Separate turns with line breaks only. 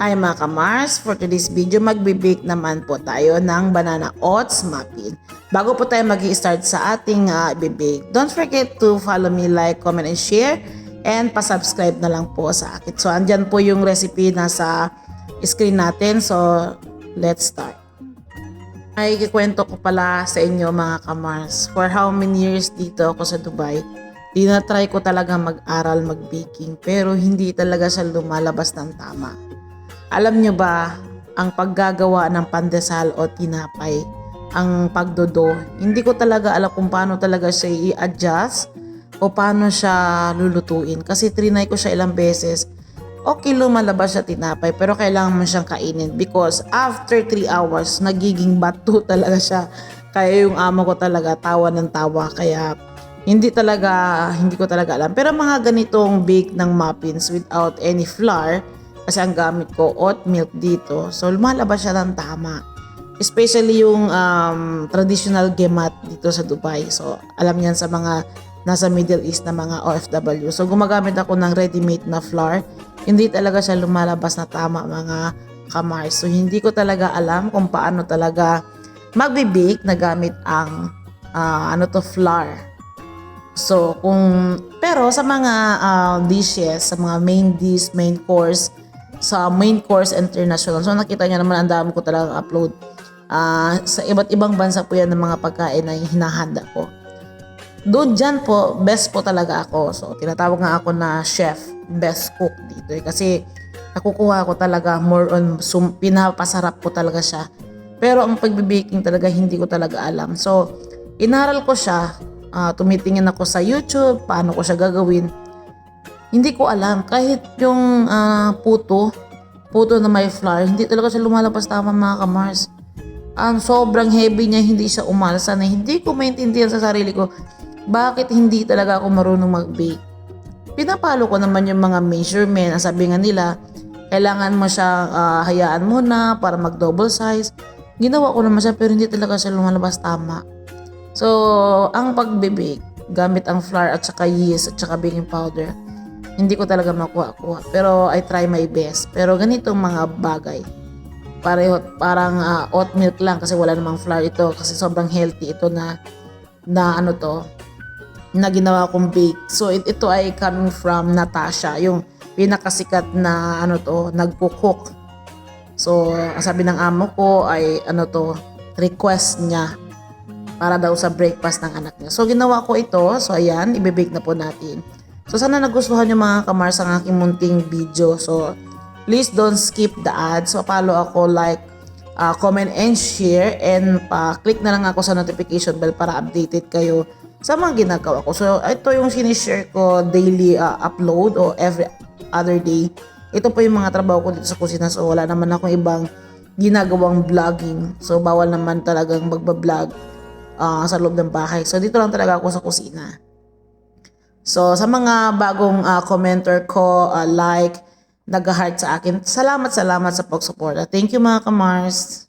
Hi mga kamars, for today's video magbe-bake naman po tayo ng banana oats muffin. Bago po tayo mag-i-start sa ating i-bake, don't forget to follow me, like, comment, and share, and pa-subscribe na lang po sa akin. So andyan po yung recipe nasa screen natin, so let's start. Ay kikwento ko pala sa inyo mga kamars, for how many years dito ako sa Dubai, tinatry ko talaga mag-aral mag-baking pero hindi talaga siya lumalabas ng tama. Alam nyo ba, ang paggagawa ng pandesal o tinapay, ang pagdodo, hindi ko talaga alam kung paano talaga siya i-adjust o paano siya lulutuin. Kasi trinay ko siya ilang beses. Okay, lumalabas siya tinapay pero kailangan mo siyang kainin because after 3 hours, nagiging bato talaga siya. Kaya yung amo ko talaga tawa ng tawa. Kaya hindi ko talaga alam. Pero mga ganitong bake ng muffins without any flour, kasi ang gamit ko oat milk dito, so lumalabas siya ng tama. Especially yung traditional gemat dito sa Dubai. So alam niyan sa mga nasa Middle East na mga OFW. So gumagamit ako ng ready-made na flour. Hindi talaga siya lumalabas na tama mga kamars. So hindi ko talaga alam kung paano talaga magbe-bake na gamit ang flour. So pero sa mga dishes, sa mga main dish, main course, sa main course international. So nakita niyo naman ang dami ko talagang upload. Sa iba't ibang bansa po yan ng mga pagkain na hinahanda ko. Doon dyan po, best po talaga ako. So tinatawag nga ako na chef, best cook dito. Kasi nakukuha ko talaga more on, pinapasarap ko talaga siya. Pero ang pagbe-baking talaga hindi ko talaga alam. So inaral ko siya, tumitingin ako sa YouTube, paano ko siya gagawin. Hindi ko alam, kahit yung puto na may flour, hindi talaga siya lumalabas tama mga kamars. Sobrang heavy niya, hindi siya umalsa na hindi ko maintindihan sa sarili ko, bakit hindi talaga ako marunong mag-bake. Pinapalo ko naman yung mga measurement, ang sabi nga nila, kailangan mo siya hayaan muna para mag-double size. Ginawa ko naman siya pero hindi talaga siya lumalabas tama. So, ang pag-bake, gamit ang flour at saka yeast at saka baking powder, hindi ko talaga makuha. Pero I try my best. Pero ganitong mga bagay, parang oat milk lang kasi wala namang flour ito. Kasi sobrang healthy ito na ginawa kong bake. So ito ay coming from Natasha, yung pinakasikat na nagko-cook. So sabi ng amo ko ay request niya para daw sa breakfast ng anak niya. So ginawa ko ito. So ayan, ibe-bake na po natin. So sana nagustuhan yung mga kamars ang aking munting video. So please don't skip the ads. So follow ako, like, comment and share, and pa-click na lang ako sa notification bell para updated kayo sa mga ginagawa ko. So ito yung sinishare ko daily upload o every other day. Ito po yung mga trabaho ko dito sa kusina. So wala naman akong ibang ginagawang vlogging. So bawal naman talagang magbablog sa loob ng bahay. So dito lang talaga ako sa kusina. So sa mga bagong commenter ko, like, nag-heart sa akin, salamat sa pag-support. Thank you mga kamars.